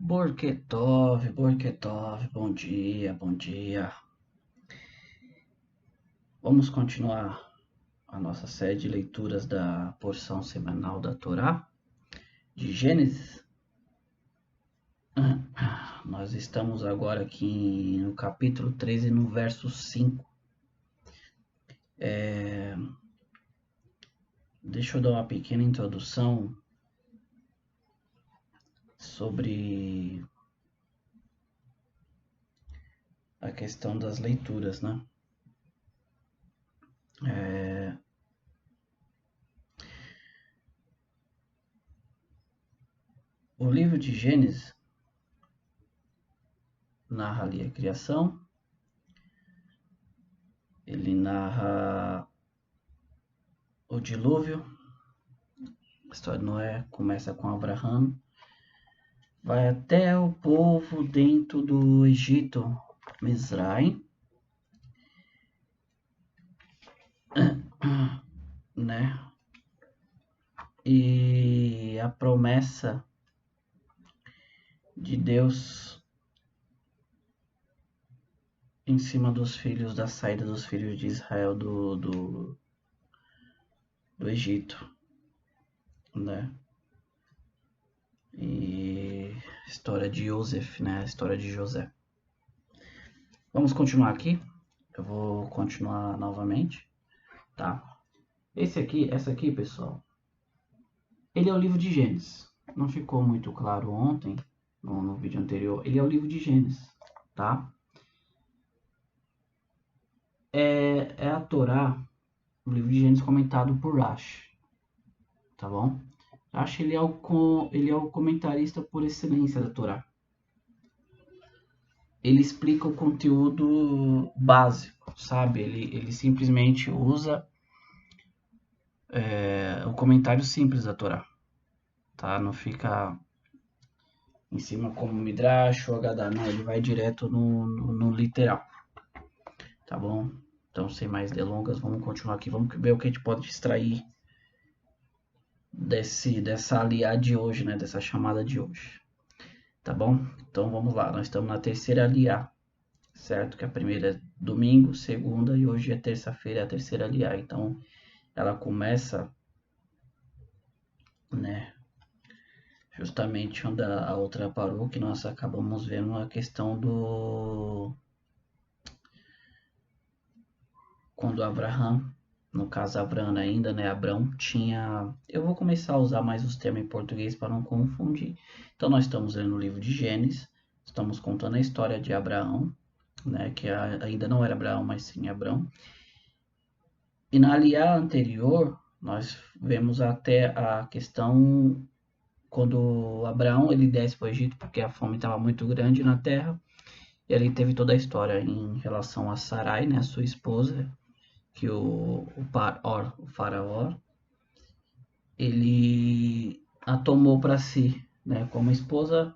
Borketov, bom dia, bom dia. Vamos continuar a nossa série de leituras da porção semanal da Torá, de Gênesis. Nós estamos agora aqui no capítulo 13, no verso 5. Deixa eu dar uma pequena introdução sobre a questão das leituras, né? O livro de Gênesis narra ali a criação, ele narra o dilúvio, a história de Noé começa com Abraão, vai até o povo dentro do Egito, Mizraim, né? E a promessa de Deus em cima dos filhos, da saída dos filhos de Israel do Egito, né? E história de Yosef, né? A história de José. Vamos continuar aqui. Eu vou continuar novamente, tá? Essa aqui, pessoal, ele é o livro de Gênesis. Não ficou muito claro ontem, no vídeo anterior. Ele é o livro de Gênesis, tá? É a Torá, o livro de Gênesis comentado por Rashi, tá bom? Rashi, ele é o comentarista por excelência da Torá. Ele explica o conteúdo básico, sabe? Ele simplesmente usa o comentário simples da Torá, tá? Não fica em cima como Midrash ou Haggadah, não, ele vai direto no literal, tá bom? Então, sem mais delongas, vamos continuar aqui, vamos ver o que a gente pode extrair dessa aliá de hoje, né? Dessa chamada de hoje, tá bom? Então, vamos lá, nós estamos na terceira aliá, certo? Que a primeira é domingo, segunda e hoje é terça-feira, é a terceira aliá. Então, ela começa, né? Justamente onde a outra parou, que nós acabamos vendo a questão do... Quando Abraham, no caso Abrão ainda, né? Abrão tinha... Eu vou começar a usar mais os termos em português para não confundir. Então, nós estamos lendo o livro de Gênesis, estamos contando a história de Abraão, né? Que ainda não era Abraão, mas sim Abrão. E na aliá anterior, nós vemos até a questão quando Abraão ele desce para o Egito, porque a fome estava muito grande na terra. E ele teve toda a história em relação a Sarai, né, a sua esposa, que o faraó, ele a tomou para si, né, como esposa,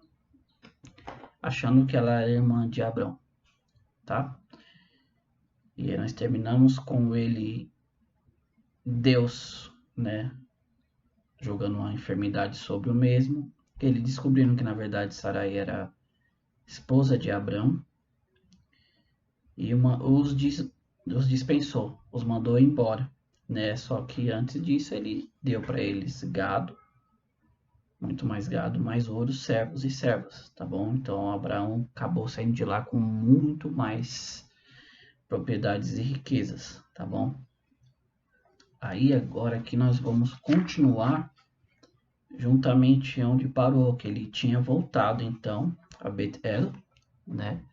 achando que ela era irmã de Abrão, tá? E aí nós terminamos com ele, Deus, né, jogando uma enfermidade sobre o mesmo, ele descobrindo que na verdade Sarai era esposa de Abrão e os dispensou, os mandou embora, né? Só que antes disso ele deu para eles gado, muito mais gado, mais ouro, servos e servas, tá bom? Então Abraão acabou saindo de lá com muito mais propriedades e riquezas, tá bom? Aí agora aqui nós vamos continuar juntamente onde parou, que ele tinha voltado então a Bet-El, né?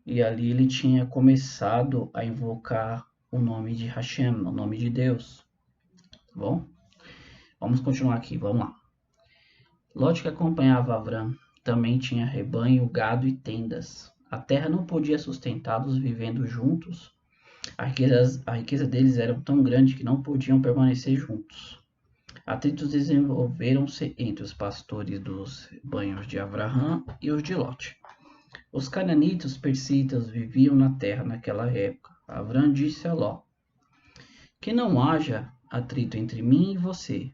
E ali ele tinha começado a invocar o nome de Hashem, o nome de Deus, tá bom? Vamos continuar aqui, vamos lá. Lot, que acompanhava Avram, também tinha rebanho, gado e tendas. A terra não podia sustentá-los vivendo juntos. A riqueza deles era tão grande que não podiam permanecer juntos. Atritos desenvolveram-se entre os pastores dos rebanhos de Avraham e os de Lot. Os cananitas persitas viviam na terra naquela época. Avrão disse a Ló: que não haja atrito entre mim e você,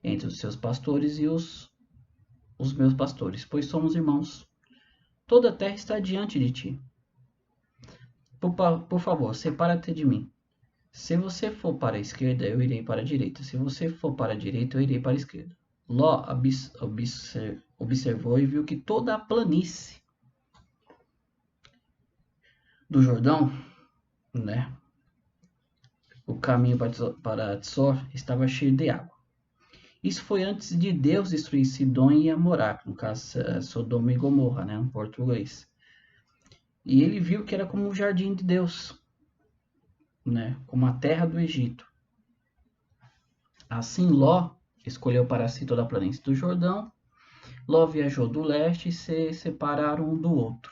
entre os seus pastores e os os meus pastores, pois somos irmãos. Toda a terra está diante de ti. Por favor, separa-te de mim. Se você for para a esquerda, eu irei para a direita. Se você for para a direita, eu irei para a esquerda. Ló observou e viu que toda a planície do Jordão, né, o caminho para Tzor, estava cheio de água. Isso foi antes de Deus destruir Sidom e Amorá, no caso Sodoma e Gomorra, né, no português. E ele viu que era como um jardim de Deus, né, como a terra do Egito. Assim Ló escolheu para si toda a planície do Jordão. Ló viajou do leste e se separaram um do outro.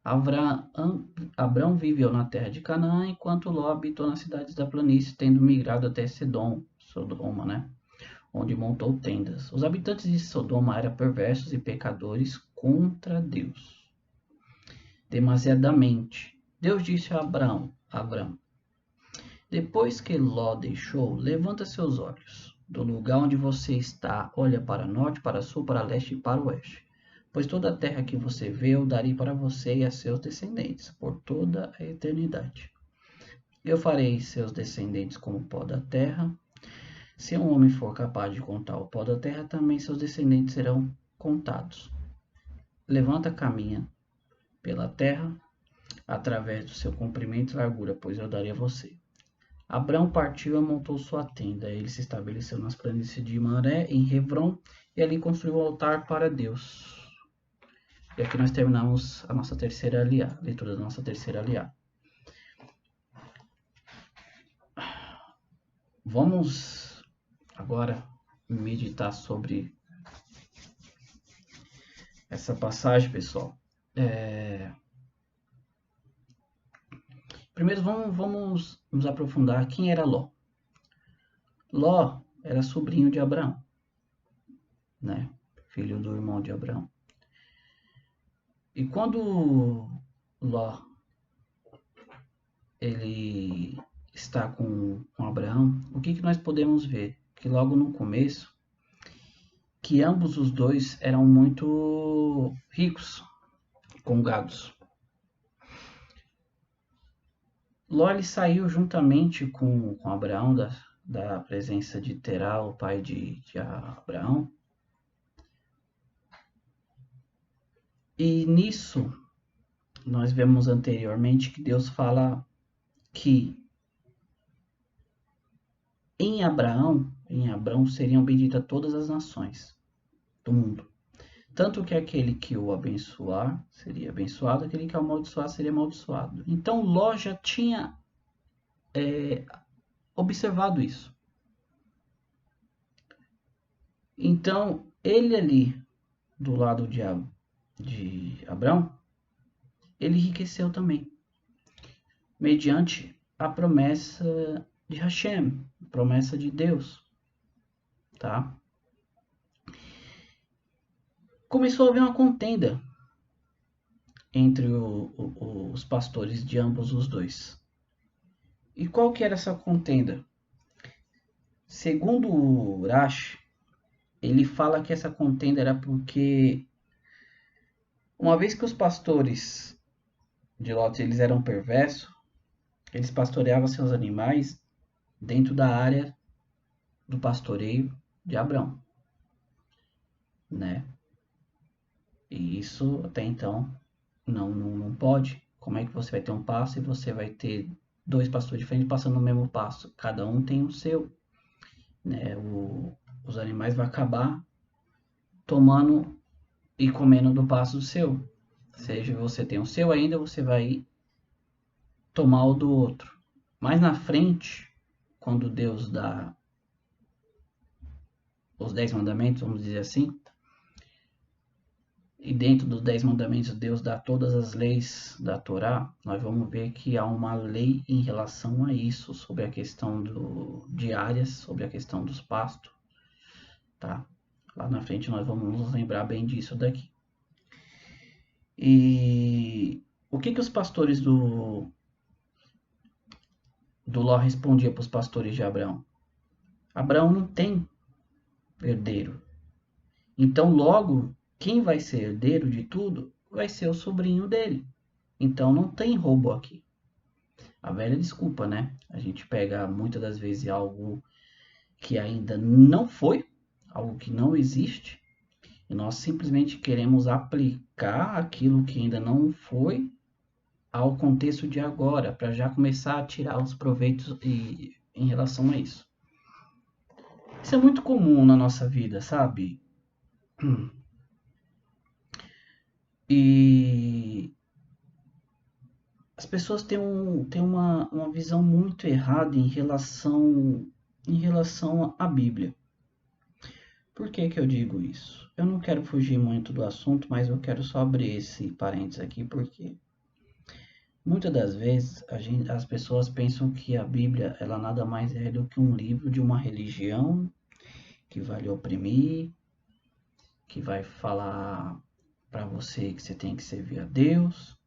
Abrão viveu na terra de Canaã, enquanto Ló habitou nas cidades da planície, tendo migrado até Sodoma, né, onde montou tendas. Os habitantes de Sodoma eram perversos e pecadores contra Deus. Demasiadamente. Deus disse a Abrão, depois que Ló deixou, levanta seus olhos. Do lugar onde você está, olha para norte, para sul, para leste e para oeste. Pois toda a terra que você vê, eu darei para você e a seus descendentes, por toda a eternidade. Eu farei seus descendentes como o pó da terra. Se um homem for capaz de contar o pó da terra, também seus descendentes serão contados. Levanta, caminha pela terra, através do seu comprimento e largura, pois eu darei a você. Abrão partiu e montou sua tenda. Ele se estabeleceu nas planícies de Mamré, em Hebrom, e ali construiu um altar para Deus. E aqui nós terminamos a nossa terceira aliá, a leitura da nossa terceira aliá. Vamos agora meditar sobre essa passagem, pessoal. Primeiro vamos nos aprofundar quem era Ló. Ló era sobrinho de Abraão, né? Filho do irmão de Abraão. E quando Ló ele está com Abraão, o que nós podemos ver? Que logo no começo, que ambos os dois eram muito ricos, com gados. Ló ele saiu juntamente com Abraão da presença de Terá, o pai de Abraão. E nisso, nós vemos anteriormente que Deus fala que em Abraão seriam benditas todas as nações do mundo. Tanto que aquele que o abençoar seria abençoado, aquele que o amaldiçoar seria amaldiçoado. Então Ló já tinha observado isso. Então ele ali, do lado de Abraão, ele enriqueceu também, mediante a promessa de Hashem, promessa de Deus, tá? Começou a haver uma contenda entre os pastores de ambos os dois. E qual que era essa contenda? Segundo o Urash, ele fala que essa contenda era porque uma vez que os pastores de Lot eles eram perversos, eles pastoreavam seus animais dentro da área do pastoreio de Abrão, né? E isso até então não pode. Como é que você vai ter um pasto e você vai ter dois pastores diferentes passando no mesmo pasto? Cada um tem o seu, né? Os animais vão acabar tomando e comendo do pasto do seu. Seja você tem o seu ainda, você vai tomar o do outro. Mais na frente, quando Deus dá os 10 mandamentos, vamos dizer assim, e dentro dos 10 mandamentos Deus dá todas as leis da Torá, nós vamos ver que há uma lei em relação a isso, sobre a questão de áreas, sobre a questão dos pastos, tá? Lá na frente nós vamos nos lembrar bem disso daqui. E o que os pastores do Ló respondiam para os pastores de Abraão? Abraão não tem herdeiro. Então, logo, quem vai ser herdeiro de tudo vai ser o sobrinho dele. Então, não tem roubo aqui. A velha desculpa, né? A gente pega muitas das vezes algo que ainda não foi, algo que não existe, e nós simplesmente queremos aplicar aquilo que ainda não foi ao contexto de agora, para já começar a tirar os proveitos em relação a isso. Isso é muito comum na nossa vida, sabe? E as pessoas têm uma visão muito errada em relação à Bíblia. Por que que eu digo isso? Eu não quero fugir muito do assunto, mas eu quero só abrir esse parênteses aqui, porque muitas das vezes as pessoas pensam que a Bíblia ela nada mais é do que um livro de uma religião que vai lhe oprimir, que vai falar para você que você tem que servir a Deus,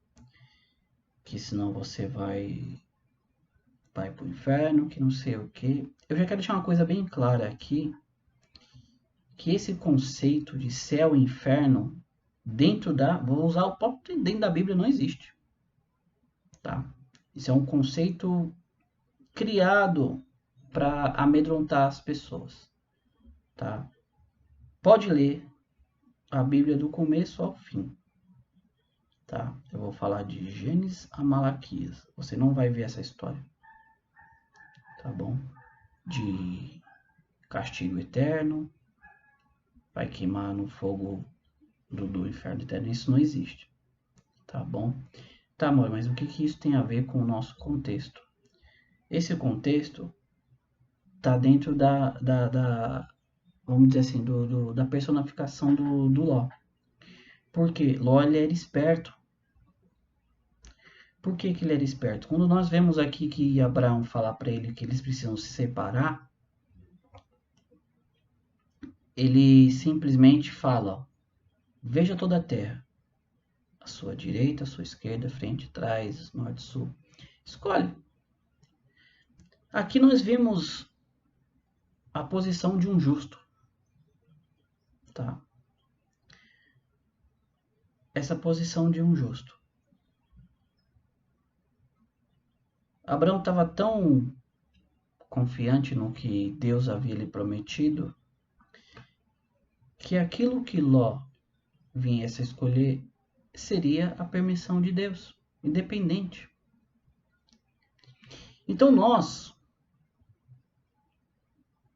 que senão você vai para o inferno, que não sei o que. Eu já quero deixar uma coisa bem clara aqui, que esse conceito de céu e inferno vou usar o próprio dentro da Bíblia não existe, tá? Isso é um conceito criado para amedrontar as pessoas, tá? Pode ler a Bíblia do começo ao fim, tá? Eu vou falar de Gênesis a Malaquias. Você não vai ver essa história, tá bom? De castigo eterno, vai queimar no fogo do inferno eterno. Isso não existe, tá bom? Tá, amor, mas o que que isso tem a ver com o nosso contexto? Esse contexto tá dentro vamos dizer assim, da personificação do Ló. Porque Ló ele era esperto. Por que que ele era esperto? Quando nós vemos aqui que Abraão fala para ele que eles precisam se separar, ele simplesmente fala: veja toda a terra, a sua direita, a sua esquerda, frente, trás, norte, sul. Escolhe. Aqui nós vimos a posição de um justo, tá? Essa posição de um justo. Abraão estava tão confiante no que Deus havia lhe prometido que aquilo que Ló viesse a escolher seria a permissão de Deus, independente. Então nós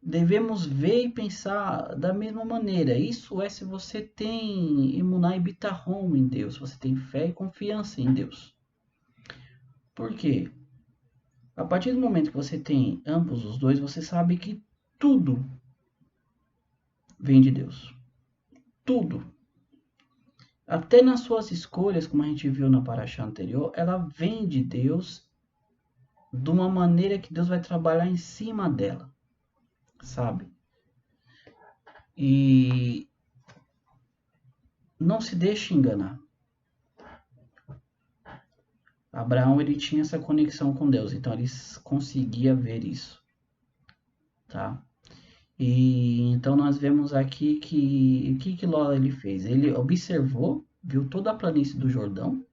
devemos ver e pensar da mesma maneira. Isso é se você tem emuná e bitahom em Deus, você tem fé e confiança em Deus. Por quê? A partir do momento que você tem ambos os dois, você sabe que tudo vem de Deus. Tudo. Até nas suas escolhas, como a gente viu na paraxá anterior, ela vem de Deus de uma maneira que Deus vai trabalhar em cima dela, sabe? E não se deixe enganar. Abraão ele tinha essa conexão com Deus, então ele conseguia ver isso, tá? E então nós vemos aqui que o que Ló ele fez? Ele observou, viu toda a planície do Jordão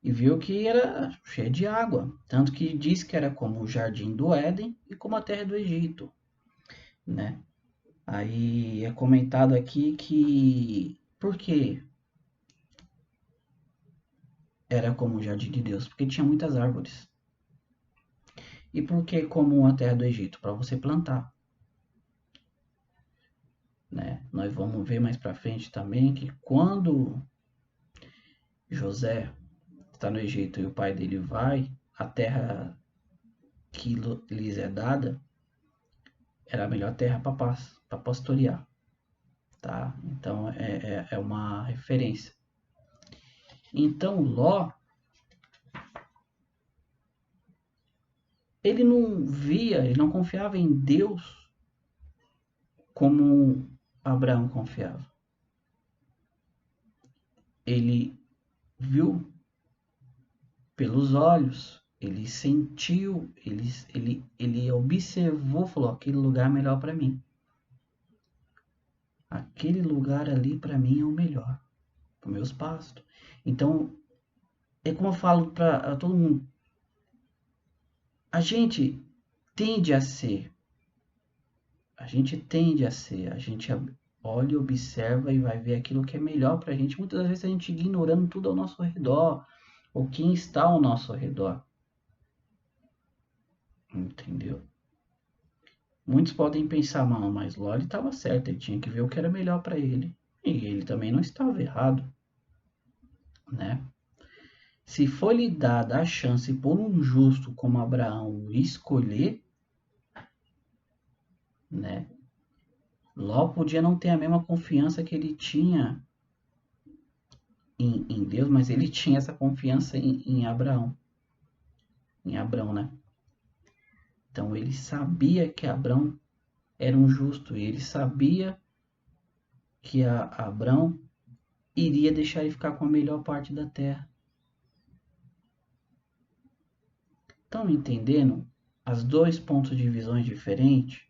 e viu que era cheia de água, tanto que diz que era como o jardim do Éden e como a terra do Egito, né? Aí é comentado aqui que por que era como o jardim de Deus? Porque tinha muitas árvores. E por que como a terra do Egito? Para você plantar, né? Nós vamos ver mais para frente também que quando José está no Egito e o pai dele vai, a terra que lhes é dada era a melhor terra para pastorear, tá? Então é uma referência. Então Ló ele não via, ele não confiava em Deus como Abraão confiava. Ele viu pelos olhos, ele sentiu, ele observou, falou: aquele lugar é melhor para mim. aquele lugar ali para mim é o melhor, para os meus pastos. Então, é como eu falo para todo mundo, a gente tende a ser, a gente tende a ser, a gente olha, observa e vai ver aquilo que é melhor para a gente. Muitas vezes a gente ignorando tudo ao nosso redor, ou quem está ao nosso redor, entendeu? Muitos podem pensar, não, mas Loli estava certo, ele tinha que ver o que era melhor para ele. E ele também não estava errado, né? Se for lhe dada a chance por um justo como Abraão escolher, né? Ló podia não ter a mesma confiança que ele tinha em Deus, mas ele tinha essa confiança em Abraão. Em Abrão, né? Então ele sabia que Abrão era um justo, e ele sabia que Abrão iria deixar ele ficar com a melhor parte da terra. Estão entendendo as dois pontos de visão diferentes?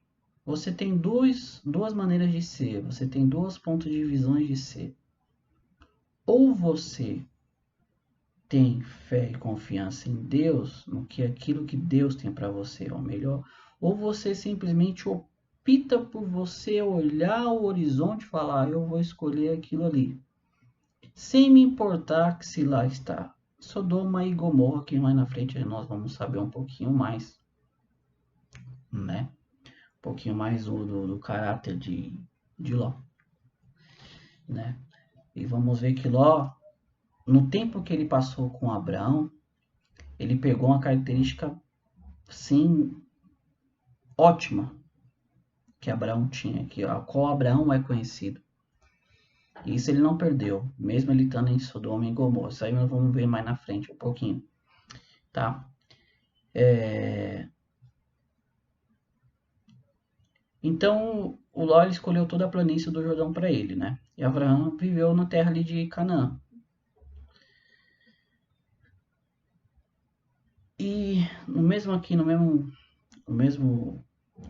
Você tem duas maneiras de ser, você tem dois pontos de visão de ser. Ou você tem fé e confiança em Deus, no que aquilo que Deus tem para você é o melhor, ou você simplesmente opta por você olhar o horizonte e falar, eu vou escolher aquilo ali, sem me importar que se lá está Sodoma e Gomorra, que mais na frente nós vamos saber um pouquinho mais, né? Um pouquinho mais do caráter de Ló, né? E vamos ver que Ló, no tempo que ele passou com Abraão, ele pegou uma característica, sim, ótima que Abraão tinha, que a qual Abraão é conhecido. E isso ele não perdeu, mesmo ele estando em Sodoma e Gomorra. Isso aí nós vamos ver mais na frente um pouquinho, tá? Então, o Ló escolheu toda a planície do Jordão para ele, né? E Abraão viveu na terra ali de Canaã. E no mesmo aqui,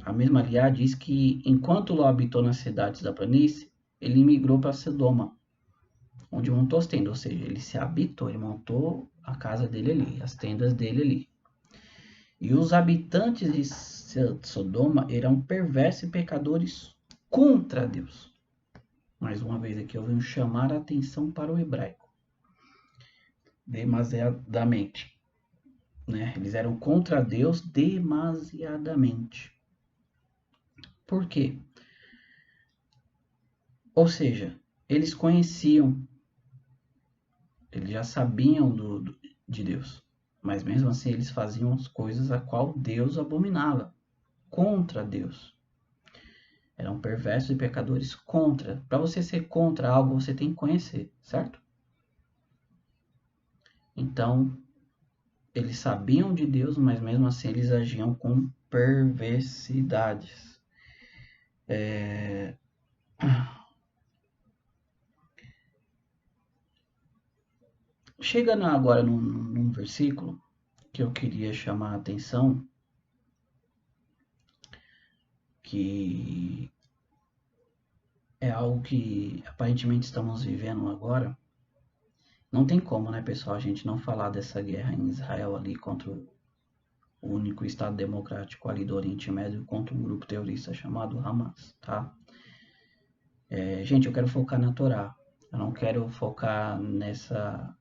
a mesma aliá diz que enquanto Ló habitou nas cidades da planície, ele migrou para Sodoma, onde montou as tendas, ou seja, ele se habitou, ele montou a casa dele ali, as tendas dele ali. E os habitantes de Sodoma eram perversos e pecadores contra Deus. Mais uma vez aqui eu venho chamar a atenção para o hebraico. Demasiadamente. Né? Eles eram contra Deus demasiadamente. Por quê? Ou seja, eles conheciam, eles já sabiam de Deus, mas mesmo assim eles faziam as coisas a qual Deus abominava, contra Deus. Eram perversos e pecadores contra. Para você ser contra algo, você tem que conhecer, certo? Então, eles sabiam de Deus, mas mesmo assim eles agiam com perversidades. Chegando agora num versículo que eu queria chamar a atenção, que é algo que aparentemente estamos vivendo agora. Não tem como, né, pessoal, a gente não falar dessa guerra em Israel ali contra o único Estado democrático ali do Oriente Médio contra um grupo terrorista chamado Hamas, tá? Gente, eu quero focar na Torá. Eu não quero focar nessa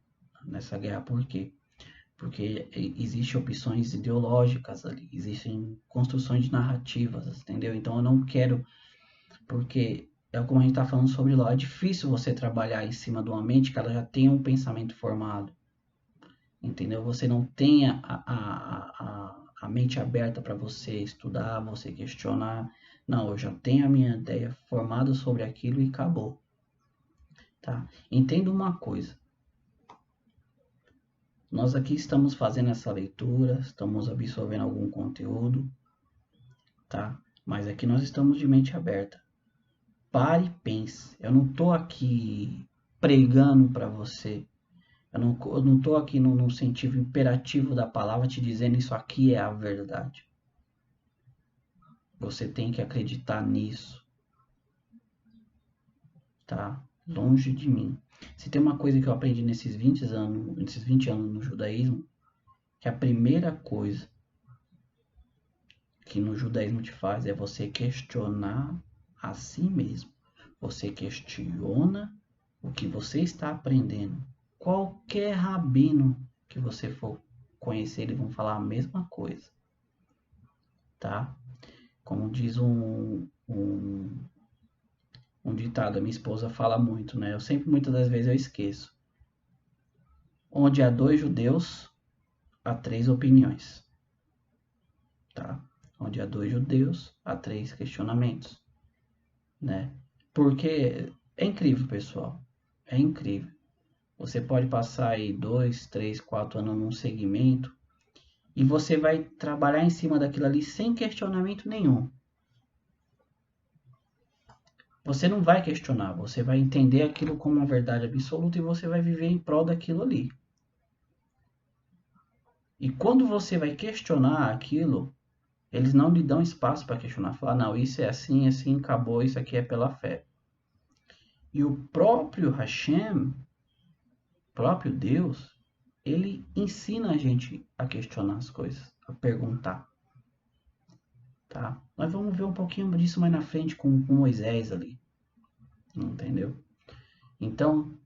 guerra, por quê? Porque existem opções ideológicas ali, existem construções de narrativas, entendeu? Então eu não quero, porque é como a gente está falando sobre lá, é difícil você trabalhar em cima de uma mente que ela já tem um pensamento formado, entendeu? Você não tem a mente aberta para você estudar, você questionar. Não, eu já tenho a minha ideia formada sobre aquilo e acabou, tá? Entenda uma coisa. Nós aqui estamos fazendo essa leitura, estamos absorvendo algum conteúdo, tá? Mas aqui nós estamos de mente aberta. Pare e pense. Eu não estou aqui pregando para você. Eu não estou aqui no sentido imperativo da palavra te dizendo isso aqui é a verdade. Você tem que acreditar nisso. tá? Longe de mim. Se tem uma coisa que eu aprendi nesses 20 anos no judaísmo, que a primeira coisa que no judaísmo te faz é você questionar a si mesmo. Você questiona o que você está aprendendo. Qualquer rabino que você for conhecer, eles vão falar a mesma coisa, tá? Como diz um ditado, a minha esposa fala muito, né? Eu sempre, muitas das vezes, eu esqueço. Onde há 2 judeus, há 3 opiniões, tá? Onde há 2 judeus, há 3 questionamentos, né? Porque é incrível, pessoal. É incrível. Você pode passar aí 2, 3, 4 anos num segmento e você vai trabalhar em cima daquilo ali sem questionamento nenhum. Você não vai questionar, você vai entender aquilo como uma verdade absoluta e você vai viver em prol daquilo ali. E quando você vai questionar aquilo, eles não lhe dão espaço para questionar, falar, não, isso é assim, assim, acabou, isso aqui é pela fé. E o próprio Hashem, próprio Deus, ele ensina a gente a questionar as coisas, a perguntar. Tá? Nós vamos ver um pouquinho disso mais na frente com Moisés ali. Entendeu? Então,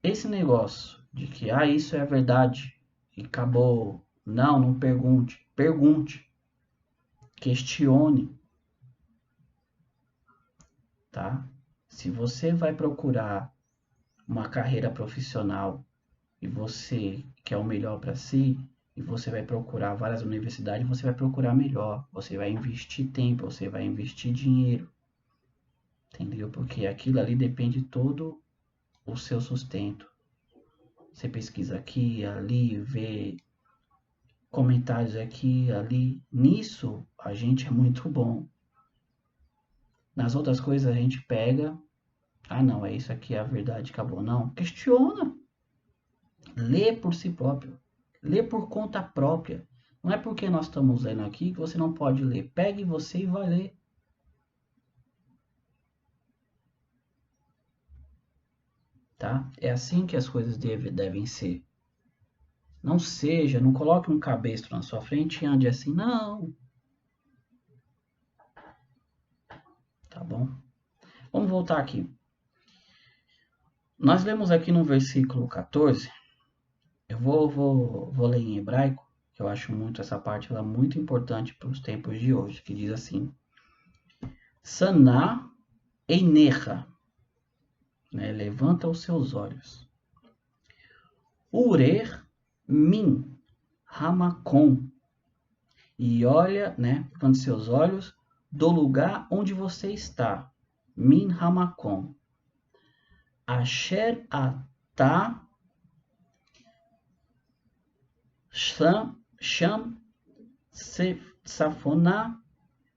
esse negócio de que isso é a verdade e acabou. Não, não pergunte. Pergunte. Questione. Tá? Se você vai procurar uma carreira profissional e você quer o melhor para si, e você vai procurar várias universidades, você vai procurar melhor, você vai investir tempo, você vai investir dinheiro, entendeu? Porque aquilo ali depende todo o seu sustento. Você pesquisa aqui, ali, vê comentários aqui, ali. Nisso a gente é muito bom. Nas outras coisas a gente pega, não, é isso aqui, é a verdade, acabou. Não, questiona. Lê por si próprio. Lê por conta própria. Não é porque nós estamos lendo aqui que você não pode ler. Pegue você e vai ler. Tá? É assim que as coisas devem ser. Não coloque um cabestro na sua frente e ande assim, não. Tá bom? Vamos voltar aqui. Nós lemos aqui no versículo 14, eu vou ler em hebraico, que eu acho muito essa parte ela muito importante para os tempos de hoje, que diz assim: Saná einecha, né, levanta os seus olhos. Urer min hamakom, e olha, né, levanta seus olhos do lugar onde você está. Min hamakom. Asher atah sham safona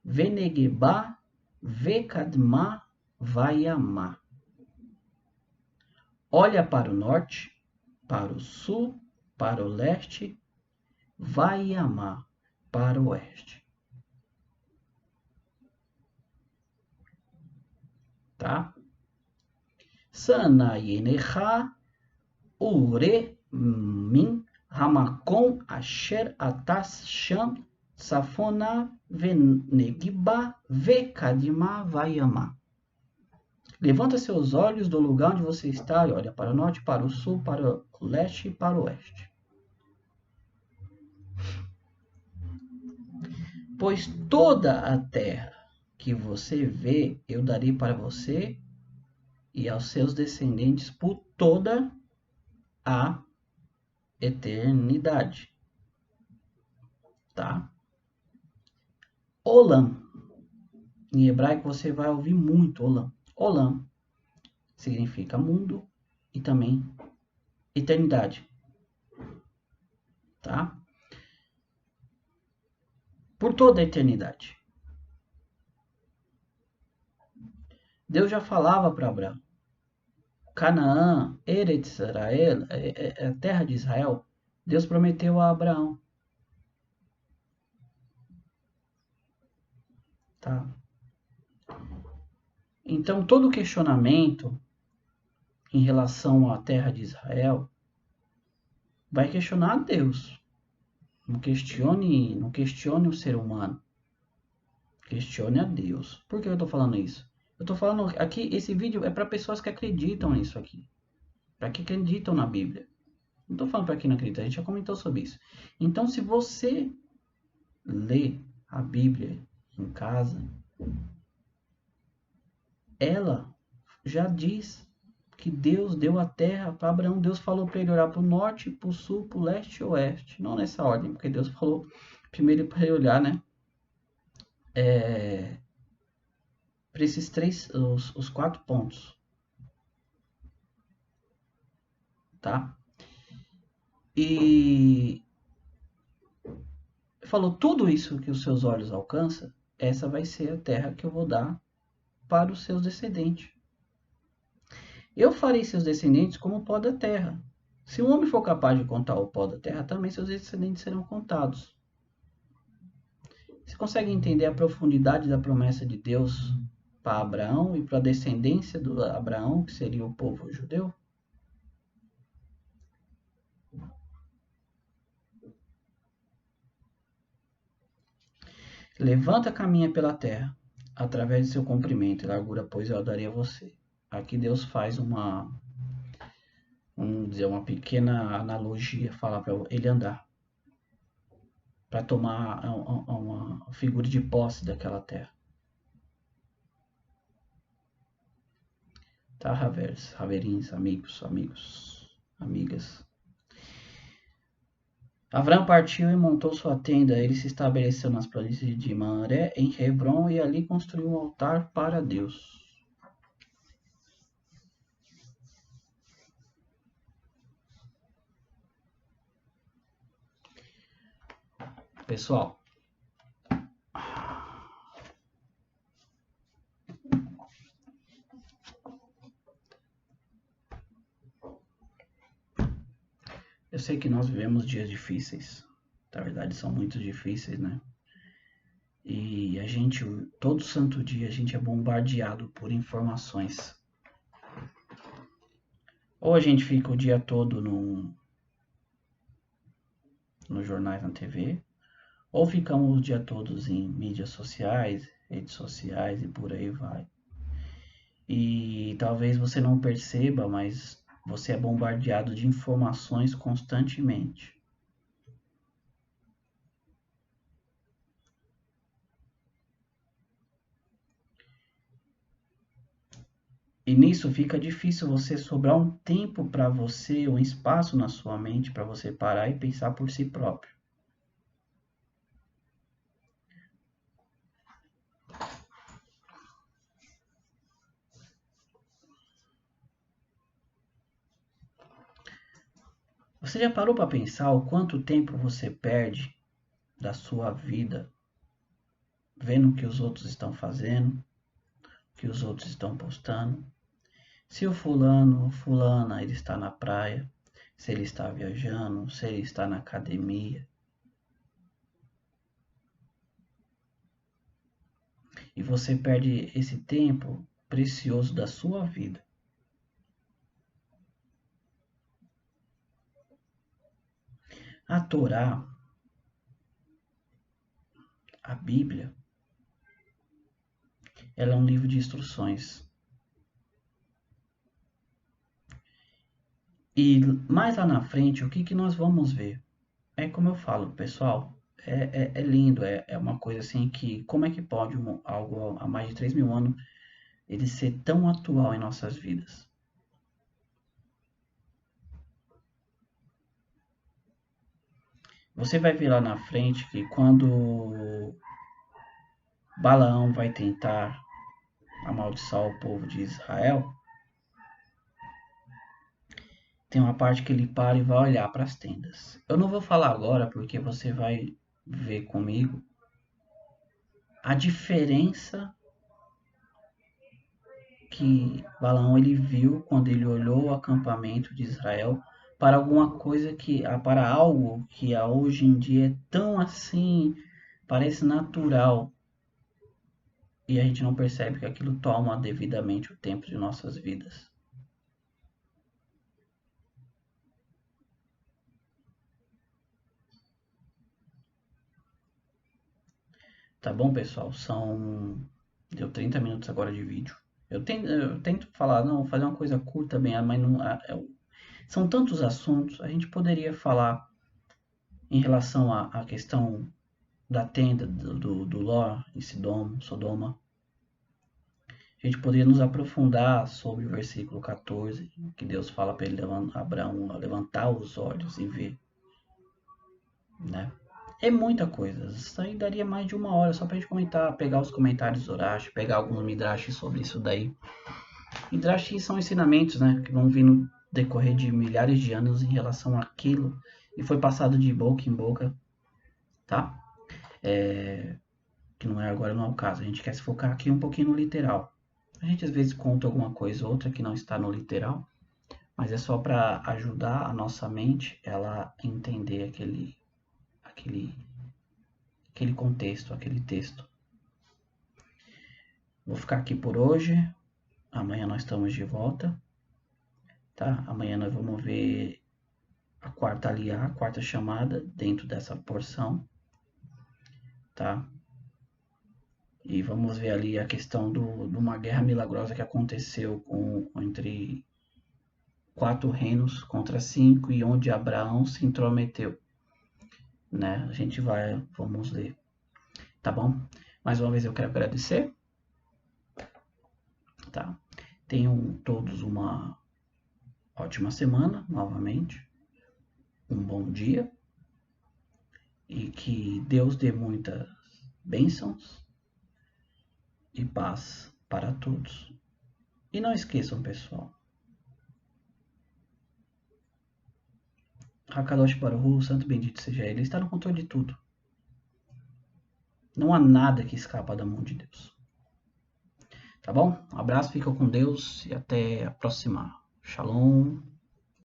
venegeba vekadma vayama. Olha para o norte, para o sul, para o leste, Vayama, para o oeste. Tá? Sanayenecha ure min hamakom asher atas sham safona venegiba vekadima vayama. Levanta seus olhos do lugar onde você está e olha para o norte, para o sul, para o leste e para o oeste. Pois toda a terra que você vê, eu darei para você e aos seus descendentes por toda a eternidade. Tá? Olam. Em hebraico você vai ouvir muito olam. Olam significa mundo e também eternidade. Tá? Por toda a eternidade. Deus já falava para Abraão. Canaã, Eretz Israel, a terra de Israel, Deus prometeu a Abraão. Tá? Então, todo questionamento em relação à terra de Israel, vai questionar a Deus. Não questione o ser humano. Questione a Deus. Por que eu estou falando isso? Eu estou falando aqui, esse vídeo é para pessoas que acreditam nisso aqui. Para que acreditam na Bíblia. Não estou falando para quem não acredita, a gente já comentou sobre isso. Então, se você lê a Bíblia em casa, ela já diz que Deus deu a terra para Abraão. Deus falou para ele olhar para o norte, para o sul, para o leste e oeste. Não nessa ordem, porque Deus falou primeiro para ele olhar, né? Para esses os 4 pontos. Tá? E falou tudo isso que os seus olhos alcançam, essa vai ser a terra que eu vou dar para os seus descendentes. Eu farei seus descendentes como o pó da terra. Se o homem for capaz de contar o pó da terra, também seus descendentes serão contados. Você consegue entender a profundidade da promessa de Deus para Abraão e para a descendência do Abraão, que seria o povo judeu? Levanta, caminha pela terra, através de seu comprimento e largura, pois eu a darei a você. Aqui Deus faz vamos dizer, uma pequena analogia, fala para ele andar, para tomar uma figura de posse daquela terra. Tá, Raverins, amigos, amigas. Avrão partiu e montou sua tenda. Ele se estabeleceu nas planícies de Manré, em Hebron, e ali construiu um altar para Deus. Pessoal, eu sei que nós vivemos dias difíceis. Na verdade, são muito difíceis, né? E a gente, todo santo dia, a gente é bombardeado por informações. Ou a gente fica o dia todo nos jornais, na TV, ou ficamos o dia todos em mídias sociais, redes sociais e por aí vai. E talvez você não perceba, mas você é bombardeado de informações constantemente. E nisso fica difícil você sobrar um tempo para você, um espaço na sua mente para você parar e pensar por si próprio. Você já parou para pensar o quanto tempo você perde da sua vida vendo o que os outros estão fazendo, o que os outros estão postando? Se o fulano ou fulana ele está na praia, se ele está viajando, se ele está na academia. E você perde esse tempo precioso da sua vida. A Torá, a Bíblia, ela é um livro de instruções. E mais lá na frente, o que nós vamos ver? É como eu falo, pessoal, é lindo, é uma coisa assim que, como é que pode algo há mais de 3.000 anos ele ser tão atual em nossas vidas? Você vai ver lá na frente que quando Balaão vai tentar amaldiçoar o povo de Israel, tem uma parte que ele para e vai olhar para as tendas. Eu não vou falar agora porque você vai ver comigo a diferença que Balaão ele viu quando ele olhou o acampamento de Israel para alguma coisa para algo que hoje em dia é tão assim, parece natural, e a gente não percebe que aquilo toma devidamente o tempo de nossas vidas. Tá bom, pessoal? Deu 30 minutos agora de vídeo. Eu tento falar, não, fazer uma coisa curta bem, mas não, são tantos assuntos. A gente poderia falar em relação à questão da tenda do Ló em Sodoma. A gente poderia nos aprofundar sobre o versículo 14, que Deus fala para Abraão levantar os olhos e ver, né? É muita coisa. Isso aí daria mais de 1 hora só pra gente comentar, pegar os comentários do Urash, pegar alguns midrash sobre isso daí. Midrash são ensinamentos, né, que vão vir no decorrer de milhares de anos em relação àquilo e foi passado de boca em boca, tá? Que não é agora, não é o caso. A gente quer se focar aqui um pouquinho no literal. A gente às vezes conta alguma coisa ou outra que não está no literal, mas é só para ajudar a nossa mente ela entender aquele contexto, aquele texto. Vou ficar aqui por hoje. Amanhã nós estamos de volta, tá? Amanhã nós vamos ver a quarta chamada dentro dessa porção, tá? E vamos ver ali a questão de uma guerra milagrosa que aconteceu entre 4 reinos contra 5 e onde Abraão se intrometeu, né? Vamos ler, tá bom? Mais uma vez eu quero agradecer, tá? Tenham todos uma ótima semana, novamente, um bom dia e que Deus dê muitas bênçãos e paz para todos. E não esqueçam, pessoal, Hakadosh Baruch, santo bendito seja ele, está no controle de tudo. Não há nada que escapa da mão de Deus. Tá bom? Um abraço, fica com Deus e até a próxima. Shalom.